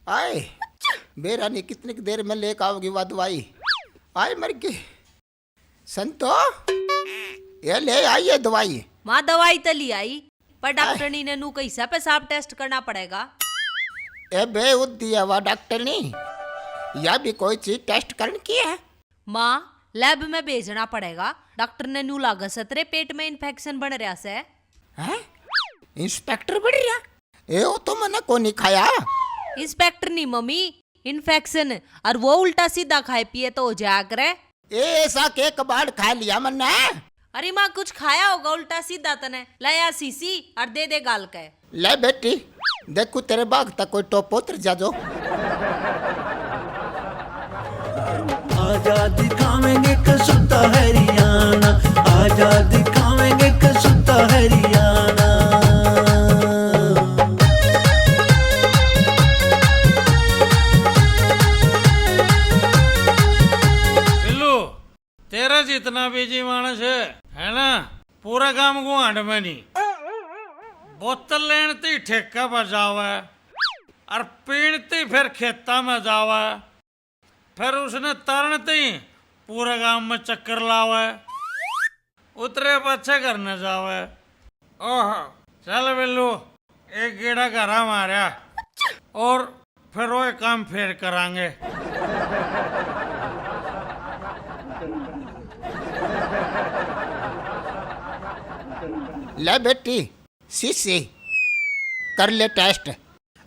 आए बेरानी कितनी देर में लेकर आओगी वह दवाई? आए मर गई संतो, ये ले आई है दवाई। माँ दवाई तो ली आई, पर डॉक्टरनी ने नू कैसा पेशाब टेस्ट करना पड़ेगा। ए बे दिया हुआ डॉक्टर ने या भी कोई चीज टेस्ट करने की है। माँ लैब में भेजना पड़ेगा। डॉक्टर ने नू लागा सतरे पेट में इन्फेक्शन बन रहा से। हैं? इंस्पेक्टर बढ़ रहा? ए वो तो मैंने को नहीं खाया। इंस्पेक्टर नहीं मम्मी, इन्फेक्शन। और वो उल्टा सीधा खाए पिए तो हो जाया करे। ए ऐसा के कबाड़ खा लिया मैंने। अरे माँ कुछ खाया होगा उल्टा सीधा तने। लाया सीसी और दे दे गाल के। ले बेटी देखो तेरे बाग तक कोई टोप उतर जा जो। आजा दिखावेंगे कसुता हरियाणा, आजा दिखावेंगे कसुता हरियाणा। बिल्लू तेरा जितना बिजी मानस है ना, पूरा काम गुआंड में नहीं। बोतल लेनती ठेका पर जावे और पीणती फिर खेता में जावे, फिर उसने तरनती पूरे गांव में चक्कर लावे, उतरे पछे करने जावे। ओह चल बिल्लू एक गेड़ा घरा मारा और फिर वो काम फिर करांगे। ले बेटी शीशी कर ले टेस्ट,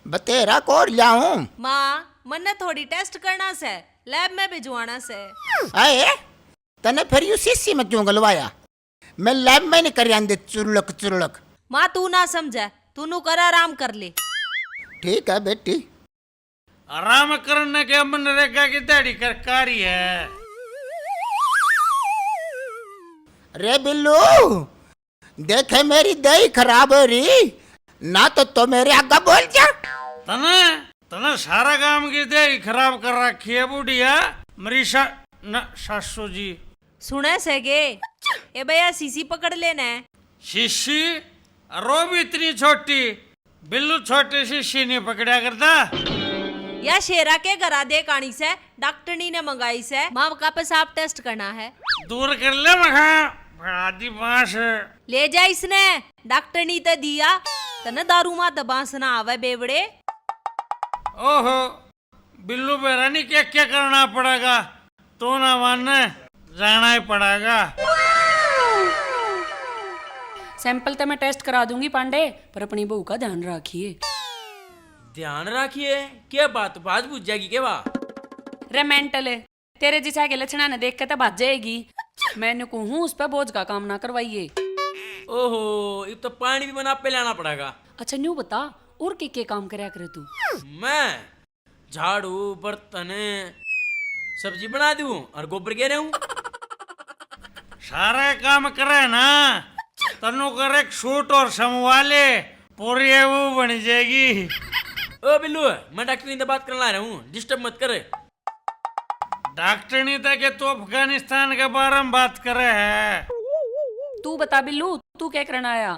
बतेरा कोर लाऊं। माँ मन्ने थोड़ी टेस्ट करना से, लैब में भिजवाना से। आए तने फिर यू शीशी में क्यों गलवाया? मैं लैब में नहीं कर आंदे चुरलक चुरलक। माँ तू ना समझे, तू नू कर आराम कर ले। ठीक है बेटी। आराम करने के मनरेगा की दाढ़ी कर कारी है। रे बिल्लू देखे मेरी दही खराब हो रही ना, तो मेरे आगे बोल जा। तने तने सारा काम की दही खराब कर रखी है बुढ़िया मेरी सासू जी। सुने सेगे ए भैया सीसी पकड़ लेना है। शीशी रो भी इतनी छोटी, बिल्लू छोटी शीशी नहीं पकड़ा करता। या शेरा के घरा दे कानी से डॉक्टरनी ने मंगाई से। माँ का पेशाब टेस्ट करना है। दूर कर ले मखा आदि बांस। ले जा इसने, डॉक्टरनी तो दिया तने दारू माँ दबास ना आवे बेवड़े। ओहो बिल्लू बेरानी क्या क्या करना पड़ेगा, तो ना मानने जाना ही पड़ेगा। सैंपल तो मैं टेस्ट करा दूंगी पांडे, पर अपनी बहू का ध्यान रखिए। ध्यान रखिए क्या बात बात बुझ जाएगी क्या बा? रे मेंटल है, तेरे जिसा के लक्षणा ने देख के तो भाज जाएगी। मैंने कहूँ उस पर बोझ का काम ना करवाइए। ओहो ये तो पानी भी बना पे लाना पड़ेगा। अच्छा न्यू बता और के काम करया करे तू? मैं झाड़ू बर्तन सब्जी बना दूं और गोबर गे रहूं। सारे काम करे ना, तनु कर एक सूट और समवाले पूरी वो बन जाएगी। ओ बिल्लू मैं डॉक्टरी से बात करना रहा हूँ, डिस्टर्ब मत करे। डॉक्टर नहीं था कि तू अफगानिस्तान के बारे में बात करे है। तू बता बिल्लू तू क्या करना आया?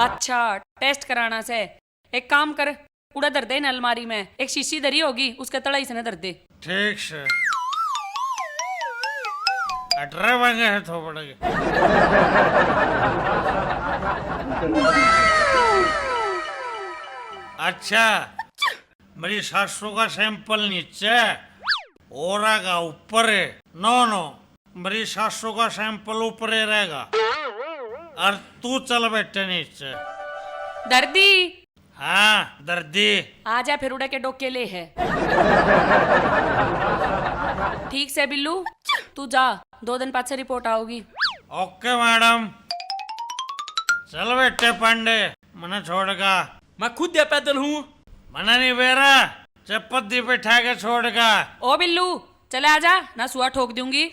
अच्छा टेस्ट कराना से, एक काम कर कूड़ा धर दे न अलमारी में, एक शीशी धरी होगी उसके तड़ाई से न धर दे। ठीक से 18 बजे है तो पड़ेगा। अच्छा मेरी सासू का सैंपल नीचे और का ऊपर है। नो नो मेरी सासू का सैंपल ऊपर ही रहेगा और तू चल बैठे नीचे। दर्दी हाँ दर्दी आजा फिर उड़ा के डोके ले है। ठीक से बिल्लू तू जा, 2 दिन बाद से रिपोर्ट आओगी। Okay madam. चल बैठे पांडे, मना छोड़गा। मैं खुद या पैदल हूँ। मना नहीं बेरा, चप्पती बैठा के छोड़गा। ओ बिल्लू चले आजा ना सुआ ठोक दूंगी।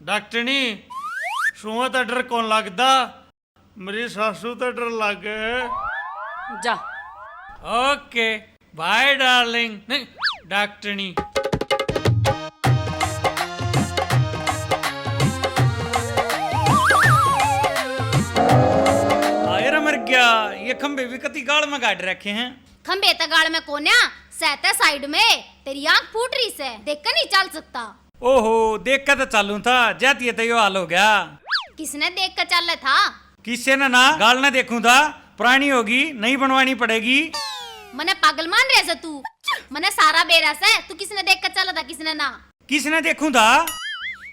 डॉक्टरनी सुहा तो डर कौन लगता, मेरी सासू तो डर लगे। जा ओके बाय डार्लिंग। नहीं डॉक्टरनी। आयर मर गया ये खंबे भी कति गाड़ में गाड़ रखे हैं। खंबे तगाड़ में कोन्या सहते साइड में, तेरी आंख फूट रही से, देख कर नहीं चल सकता। ओहो, देख कर तो चालू था, जाती है तो यो हाल हो गया। किसने देख कर चल रहा था? किससे ना गाल ना देखूं था, पुरानी होगी नहीं बनवानी पड़ेगी। मने पागल मान रहे से तू? मने सारा बेरस है, तू किसने देख कर चला था किसने ना? किसने देखूं था?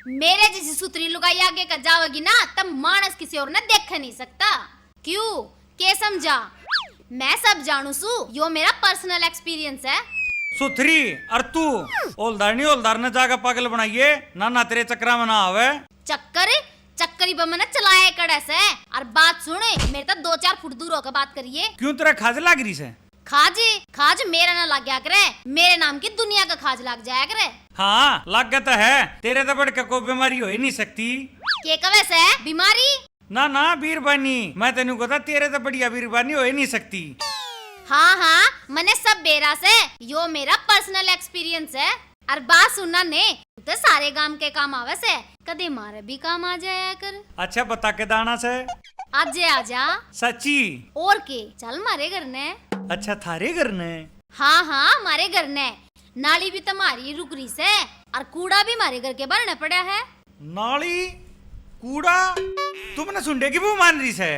मेरे जैसी सुतरी लुगाई आगे कर जाओगी ना तब मानस किसी और ने देख नहीं सकता। क्यों के समझा? मैं सब जानू सू, यो मेरा पर्सनल एक्सपीरियंस है। सुथरी और तू ओलदार ने जाकर पागल बनाइए ना, ना तेरे चक्रा में ना आवे। चक्करी पर मैंने चलाया कड़े से। और बात सुने, मेरे तो 2-4 फुट दूर होकर बात करिए। क्यों तेरा खाज लाग रही से? खाज मेरा ना लग गया करे, मेरे नाम की दुनिया का खाज लग जाया करे। हाँ लग तो है, तेरे तो बड़का कोई बीमारी हो ही नहीं सकती। के कवे से बीमारी? ना ना बीरबानी, मैं तेनू कहता तेरे तो बढ़िया बीरबानी हो ही नहीं सकती। हाँ मने सब बेरा से, यो मेरा पर्सनल एक्सपीरियंस है। और बात सुनना ने तो सारे काम के काम आवे से, कदे मारे भी काम आ जाया कर। अच्छा बता के दाना से आजा सच्ची। और के चल मारे घर ने। अच्छा थारे घर ने? हाँ मारे घर ने। नाली भी तुम्हारी रुक रही से और कूड़ा भी मारे घर के भरने पड़ा है। नाली कूड़ा तुमने सुंडे की बहू मान रही से?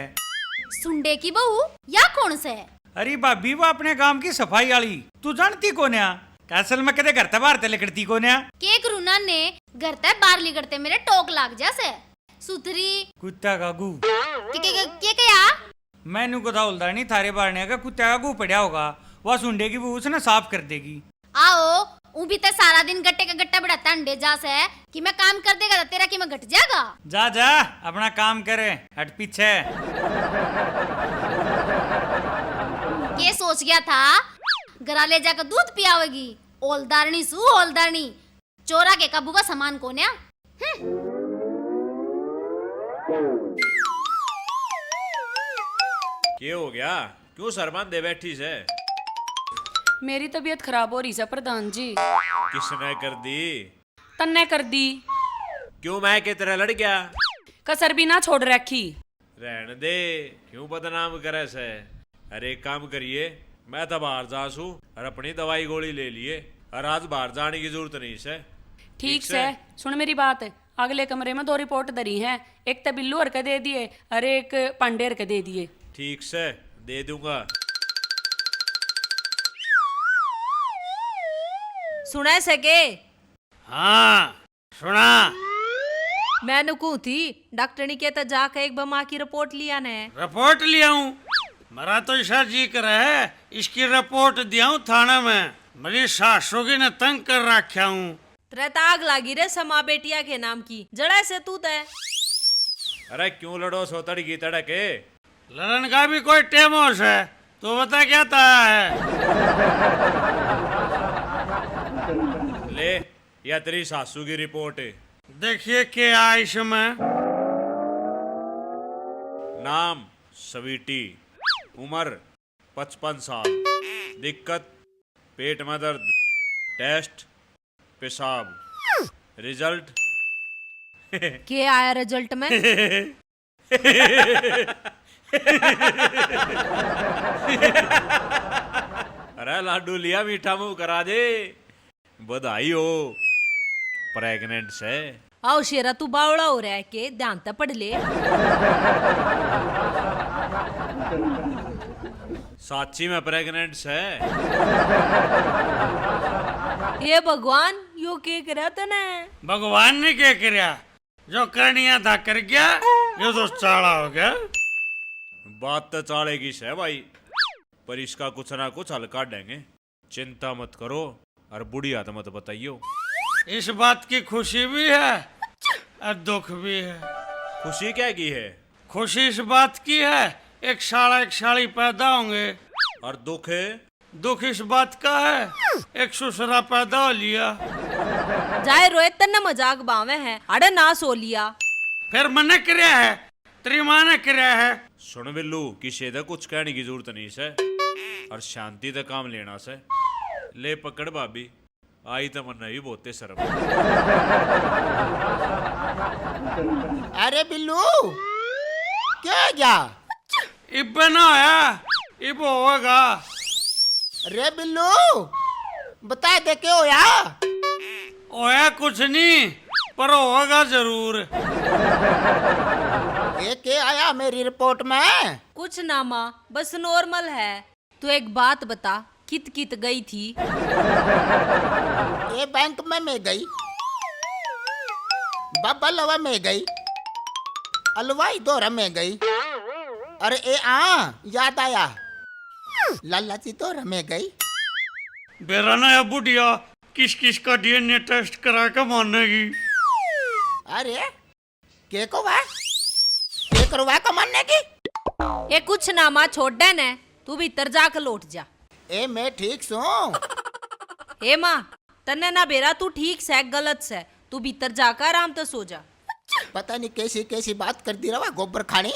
सुंडे की बहू या कौन से? अरे भाभी वो अपने काम की सफाई वाली, तू जानती कोन्या? असल में कदे घर ते बाहर ते लिकड़ती कोन्या? के करूना ने घर ते बाहर लिकड़ते मेरे टोक लाग जैसे। सुथरी कुत्ता का गू। के क्या? मैनू को था नहीं थारे बारने का कुत्ता का गू पड़ा होगा, वह सुंडे की बहू उसने साफ कर देगी। आओ ऊ भी तो सारा दिन गट्टे का गट्टा बढ़ाता अंडे जा से कि मैं काम कर देगा तो तेरा कि मैं घट जाएगा। जा अपना काम करे, हट पीछे। ये सोच गया था घरा ले जाकर दूध पियावेगी। ओलदारनी सू ओलदारनी, चोरा के काबू का सामान कोन्या। क्या हो गया? क्यों सरमान दे बैठी से? मेरी तबीयत खराब हो रही है प्रधान जी। किसने कर दी? तन्ने कर दी। क्यों मैं के तरह लड़ गया? कसर भी ना छोड़ रखी। रहने दे, क्यों बदनाम करे से? अरे एक काम करिए, मैं तो बाहर जा सू और अपनी दवाई गोली ले लिए और आज बाहर जाने की जरूरत नहीं से। ठीक से सुन मेरी बात, अगले कमरे में 2 रिपोर्ट धरी हैं, एक तो बिल्लू हर के दे दिए और एक पांडे हर के दे दिए। ठीक से दे दूंगा। सुना सके? हाँ सुना। मैं नुकू थी डॉक्टरनी के तो जाकर एक बमा की रिपोर्ट लिया ने। रिपोर्ट लिया हूँ? मेरा तो ऐसा जी कर है इसकी रिपोर्ट दिया हूँ थाना में। मेरी सासू की ने तंग कर रखा हूँ। तेरे ताग लागी रे समा बेटिया के नाम की, जड़ा से तू तय। अरे क्यों लड़ो सो तड़की तड़के? लड़न का भी कोई टेमोस है, तो बता क्या था है? ले या तेरी सासू की रिपोर्ट है। देखिए क्या इसमें। नाम स्वीटी, उम्र 55 साल, दिक्कत पेट में दर्द, टेस्ट पेशाब, रिजल्ट क्या आया रिजल्ट में? अरे लाडू लिया मीठा मुंह करा दे। बधाई हो, प्रेग्नेंट से। आओ शेरा तू बावड़ा हो रहा है के ध्यान तो पढ़ ले। साची में प्रेग्नेंट से। ये भगवान यो के करा तने? भगवान ने क्या किया? जो करनिया था कर गया, ये तो चाड़ा हो गया। बात तो चाड़ेगी से भाई, पर इसका कुछ ना कुछ हल काट देंगे। चिंता मत करो और बुढ़िया तो मत बताइयो। इस बात की खुशी भी है और दुख भी है। खुशी क्या की है? खुशी इस बात की है एक साड़ी पैदा होंगे, और दुख है? दुख इस बात का है एक ससुरा पैदा हो लिया। जाए रोहित तन्ने मजाक बावे है, अरे ना सो लिया। फिर मने किया है, तेरी माँ ने किया है। सुन बिल्लू, किसी से कुछ कहने की जरूरत नहीं से और शांति से काम लेना से। ले पकड़ भाभी, आई तो मन भी बहुते शर्म। अरे बिल्लू क्या? इब ना होया, इब होगा। रे बिल्लू बता दे क्या होया? होया कुछ नहीं, पर होगा जरूर। ये क्या आया मेरी रिपोर्ट में? कुछ ना माँ, बस नॉर्मल है। तू एक बात बता, कित कित गई थी? ये बैंक में मैं गई, बाबा लवा में गई, अलवाई दौरा में गई। अरे याद आया, लाला जी दौरा में गई। बेरा ना बुढ़िया किस किस का डीएनए टेस्ट करा के मानेगी। अरे के को वा के करवा का मानने की? ये कुछ ना माँ, छोड़ दे ने, तू भीतर जाकर लौट जा। ए मैं ठीक हूँ। हे माँ, तन्ने ना बेरा तू ठीक से गलत से, तू भीतर जाकर आराम से सो जा। पता नहीं कैसी कैसी बात कर दी रहा गोबर खानी।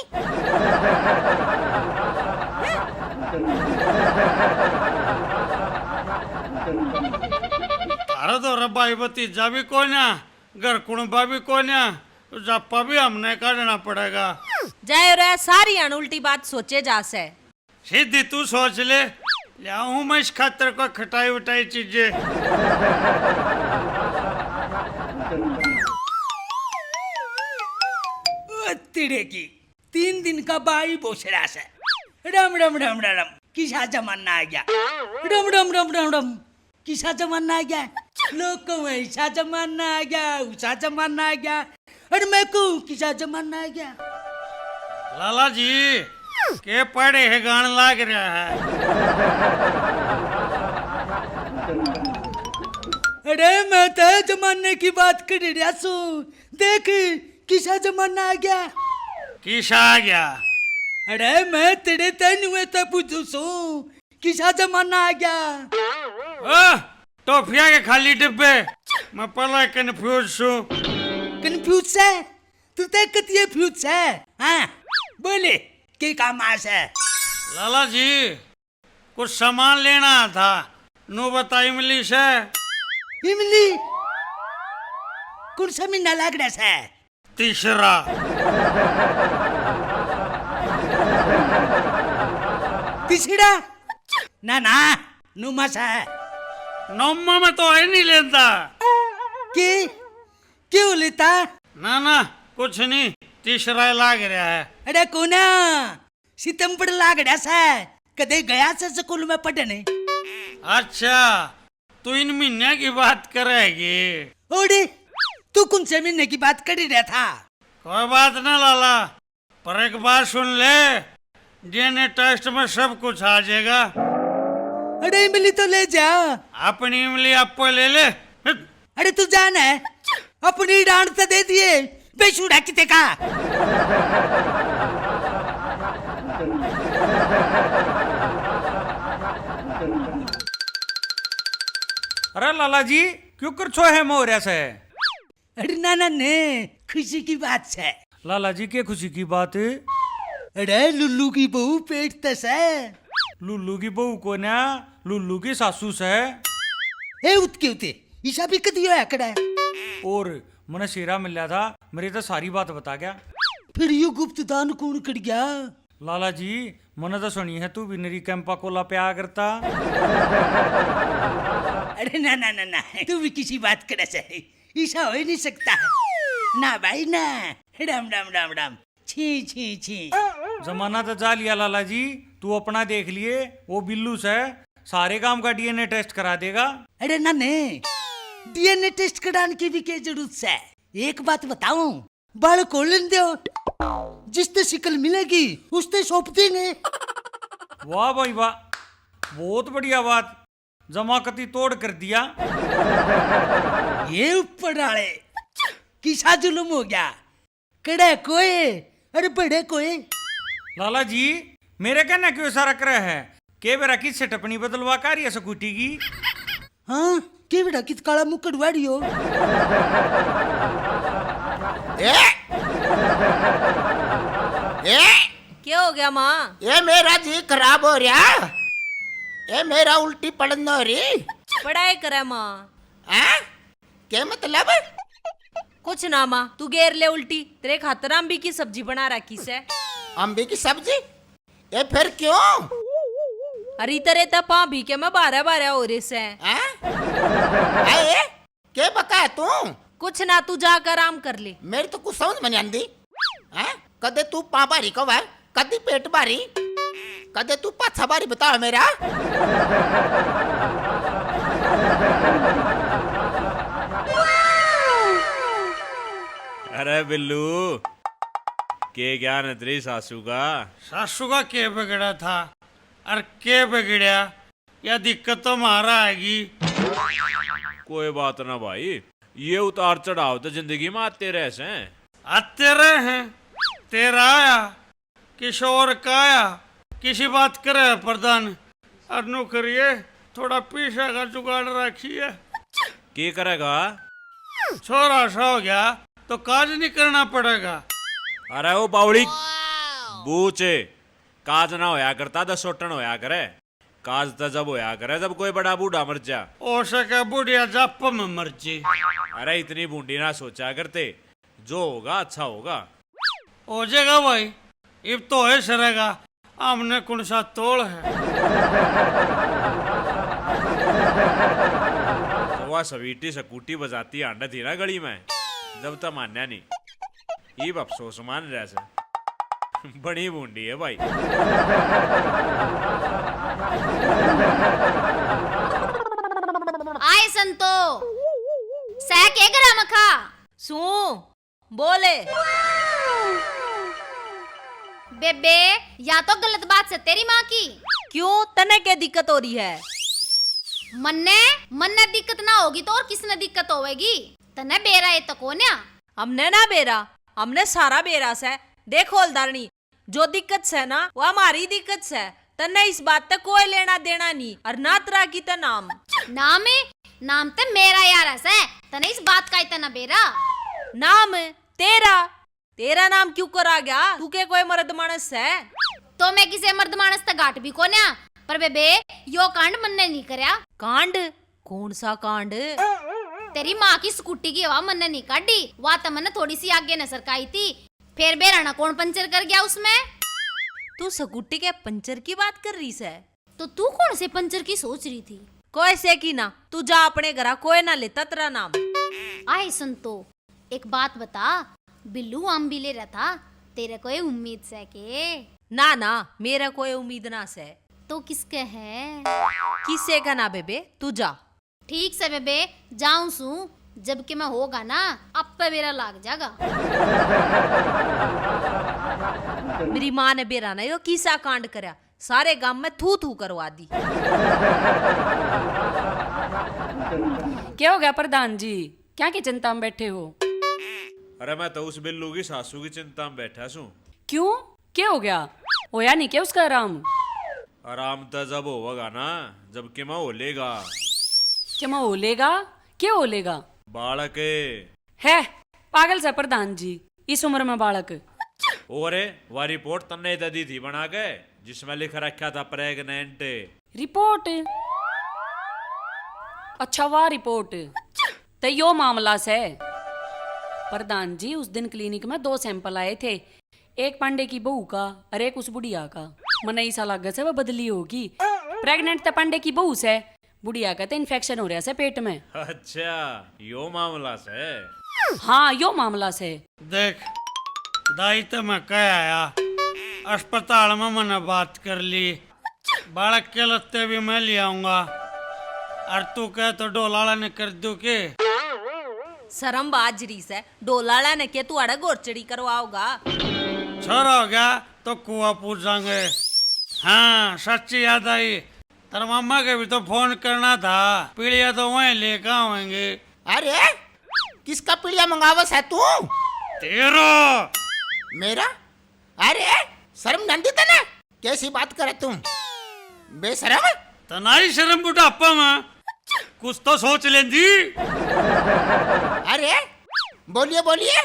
तारा तो रबाई भतीजा भी कोई ना, घर कुणबा भी कोई ना, जापा भी हमने काटना पड़ेगा। जाए रे, सारी अन उल्टी बात सोचे जा से। सीधी तू सोच ले, लाऊं मैं इस खातर को खटाई उठाई चीजें। तिड़े की 3 दिन का बाई बोसरा से रम रम रम रम किसा जमाना आ गया। रम रम रम रम रम किसा जमाना आ गया। लोग को ऐसा जमाना आ गया, उसा जमाना आ गया, और मैं कहूँ किसा जमाना आ गया। लाला जी के पढ़े है गान लाग रहा है। अरे मैं तो जमाने की बात कर रहा सू, देख किसा जमाना आ गया। किसा आ गया? अरे मैं तेरे तन हुए तो पूछू सू, किसा जमाना आ गया। टॉफिया के खाली डिब्बे, मैं पहले कंफ्यूज हूँ। कंफ्यूज है तू? तो कतिये फ्यूज है? हाँ बोले के काम आस है? लाला जी कुछ सामान लेना था, नो बता इमली से। इमली? कौन सा महीना लग रहा है? तीसरा। तीसरा? ना ना नुमास है। नौमा में तो है नहीं लेता। क्यों लेता? ना ना कुछ नहीं, तीसरा लाग रहा है। अरे कोना सितंबर लाग रहा है, कदे गया से स्कूल में पढ़ने? अच्छा तू इन महीने की बात करेगी? ओडे तू कौन से महीने की बात कर रहा था? कोई बात ना लाला, पर एक बात सुन ले, डीएनए टेस्ट में सब कुछ आ जाएगा। अरे इमली तो ले जा। अपनी इमली आपको ले ले। अरे तू जान है, अपनी डांट तो दे दिए, बेशुरा किते का। अरे लाला जी क्यों कर छो है मोरिया से? अरे नाना ने खुशी की बात है। लाला जी के खुशी की बात? अरे लुल्लू की बहू पेट तस है। लुल्लू की बहू को ना, लुल्लू की सासू से। ए उतके उते ईशा भी कदी होया कड़ा है। और मने शेरा मिला था, मेरी तो सारी बात बता गया। फिर यू गुप्त दान कौन कर गया? लाला जी मने तो सुनी है तू बिनरी कैंपा कोला पे आ करता। अरे ना ना ना ना, तू भी किसी बात करे से ईशा हो ही नहीं सकता। ना भाई ना, राम राम राम राम, छी छी छी। जमाना तो जा लिया लाला जी, तू अपना देख लिए, वो बिल्लू से सारे काम का डीएनए टेस्ट करा देगा। अरे ना ने, डीएनए टेस्ट कराने की भी क्या जरूरत है? एक बात बताऊं, बाल खोलन दो, जिससे शिकल मिलेगी उससे सौंप देंगे। वाह भाई वाह, बहुत बढ़िया बात, जमाकती तोड़ कर दिया। ये ऊपर आले किसा जुलुम हो गया, कड़े कोई अरे बड़े कोई। लाला जी मेरे कहना क्यों सारा करे है के बेरा किस से टपनी बदलवा कर या स्कूटी की? हाँ के बेटा किस काला मुंह कड़वाड़ी हो। क्या हो गया माँ? ये मेरा जी खराब हो रहा, ये मेरा उल्टी पड़न हो रही। पढ़ाई करे माँ। क्या मतलब? कुछ ना माँ, तू घेर ले उल्टी, तेरे खातर अम्बी की सब्जी बना रखी से। अम्बी की सब्जी? ये फिर क्यों? अरे तेरे तपा भी के मैं 12 हो रही से हैं? आए के बका है तू? कुछ ना, तू जाकर आराम कर ले। मेरी तो कुछ समझ में नहीं आंदी। हैं? कदे तू पा भारी को है, कदी पेट भारी, कदे तू पाछा भारी, बताओ मेरा। अरे बिल्लू, के ज्ञान है तेरी सासू का? सासू का के बिगड़ा था और के बिगड़या, या दिक्कत तो हमारा आएगी। कोई बात ना भाई, ये उतार चढ़ाव तो जिंदगी में आते रह से। आते रहे हैं, तेरा आया, किशोर का आया, किसी बात करे प्रधान, अनु करिए थोड़ा पीछे का जुगाड़ रखिए। के करेगा? छोरा सा हो गया तो काज नहीं करना पड़ेगा। अरे वो बावड़ी बूचे, काज ना होया करता 10 सोटन होया करे। काज तो जब होया करे जब कोई बड़ा बूढ़ा मर जा। ओ सके बुढ़िया जाप में मर्जी। अरे इतनी बूढ़ी ना सोचा करते, जो होगा अच्छा होगा। हो जाएगा भाई, अब तो है सरेगा, हमने कौन सा तोड़ है। तो वह सवीटी सकूटी बजाती आंडा थी ना गली में, जब तक मान्या नहीं। ये अफसोस मान रहा से बड़ी बूंदी है भाई। आए संतो सह के गरा मखा सू बोले बेबे, या तो गलत बात से तेरी माँ की। क्यों, तने क्या दिक्कत हो रही है? मन्ने दिक्कत ना होगी तो और किसने दिक्कत होगी? तने बेरा है तो कोन्या। हमने ना बेरा, हमने सारा बेरा से। देखो हलदारनी, जो दिक्कत से ना वो हमारी दिक्कत से। तने इस बात तक कोई लेना देना नहीं, और ना तरा की तो नाम ते मेरा यार है, तने इस बात का इतना बेरा। नाम तेरा नाम क्यों करा गया? तू के कोई मर्द मानस है? तो मैं किसे मर्द मानस तक घाट भी कोन्या, पर बेबे यो कांड मन्ने नहीं करया। कांड? कौन सा कांड? तेरी माँ की स्कूटी की हवा मन्ने नहीं काटी, वह तो मन्ने थोड़ी सी आगे न सरकाई थी, फिर बेराना कौन पंचर कर गया उसमें। तू स्कूटी के पंचर की बात कर रही है? तो तू कौन से पंचर की सोच रही थी? कोई से की ना, तू जा अपने घर, कोई ना लेता तेरा नाम। आए संतो, एक बात बता, बिल्लू आम भी ले रहा था, तेरे कोई उम्मीद से के? ना मेरा कोई उम्मीद ना से। तो किसके है? किसे का ना बेबे, तू जा। ठीक से बेबे, जाऊं सू, जबकि मैं होगा ना अब पे मेरा लाग जाएगा। मेरी माँ ने बेरा ना यो किसा कांड करया, सारे गांव में थू करवा दी। क्या हो गया प्रधान जी, क्या की चिंता में बैठे हो? अरे मैं तो उस बिल्लू की सासू की चिंता में बैठा छू। क्यों, क्या हो गया? होया नहीं क्या उसका आराम? आराम तो जब होगा ना जबकि मैं होलेगा। क्या मैं ओलेगा? क्या ओलेगा? बालक है पागल सा प्रधान जी, इस उम्र में बालक। और वह रिपोर्ट तन्ने दी थी बना के, जिसमें लिख रखा था प्रेग्नेंट। रिपोर्ट? अच्छा वाह रिपोर्ट, तो यो मामला से। प्रधान जी उस दिन क्लिनिक में 2 सैंपल आए थे, एक पांडे की बहू का और एक उस बुढ़िया का। मन ऐसा लगा से वह बदली होगी। प्रेग्नेंट तो पांडे की बहू से, बुढ़िया का तो इन्फेक्शन हो रहा है पेट में। अच्छा यो मामला से? हाँ यो मामला से। देख दाई तो मैं कह आया, अस्पताल में मैंने बात कर ली, बालक के लत्ते भी मैं ले आऊंगा, और तू कह तो डोलाला ने कर दू के? शर्म बाजरी से, डोलाला ने के तू अड़ा गोरचड़ी करवाओगा? छोरा हो गया तो कुआ पूछांगे। हाँ सच्ची याद आई, तेरे मामा के भी तो फोन करना था, पीड़िया तो वहीं लेकर आवेंगे। अरे किसका पीड़िया मंगावस है तू? तेरा। मेरा? अरे शर्म नंदी तने, कैसी बात करे तुम बेशरम? तनाई शर्म बुढ़ापा में कुछ तो सोच लेंदी। अरे बोलिए बोलिए,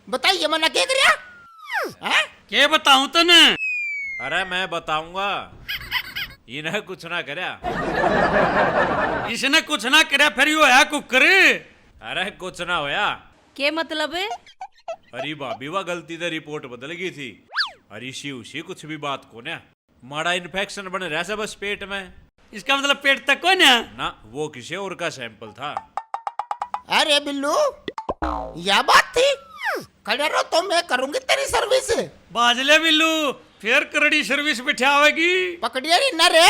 बताइए मना क्या करिया? क्या बताऊं तने? अरे मैं बताऊंगा, इन्हें कुछ ना करया। इसने कुछ ना करया फिर यो है कुकरे? अरे कुछ ना होया। के मतलब है? अरे भाभी वह गलती से रिपोर्ट बदल गई थी, अरे इसी उसी कुछ भी बात को ना माड़ा इन्फेक्शन बन रहा है बस पेट में। इसका मतलब पेट तक को ना। ना वो किसी और का सैंपल था। अरे बिल्लू यह बात थी। खड़े रहो तो मैं करूंगी तेरी सर्विस। बाजले बिल्लू फिर करड़ी सर्विस बिठावेगी। पकड़िए री न रे।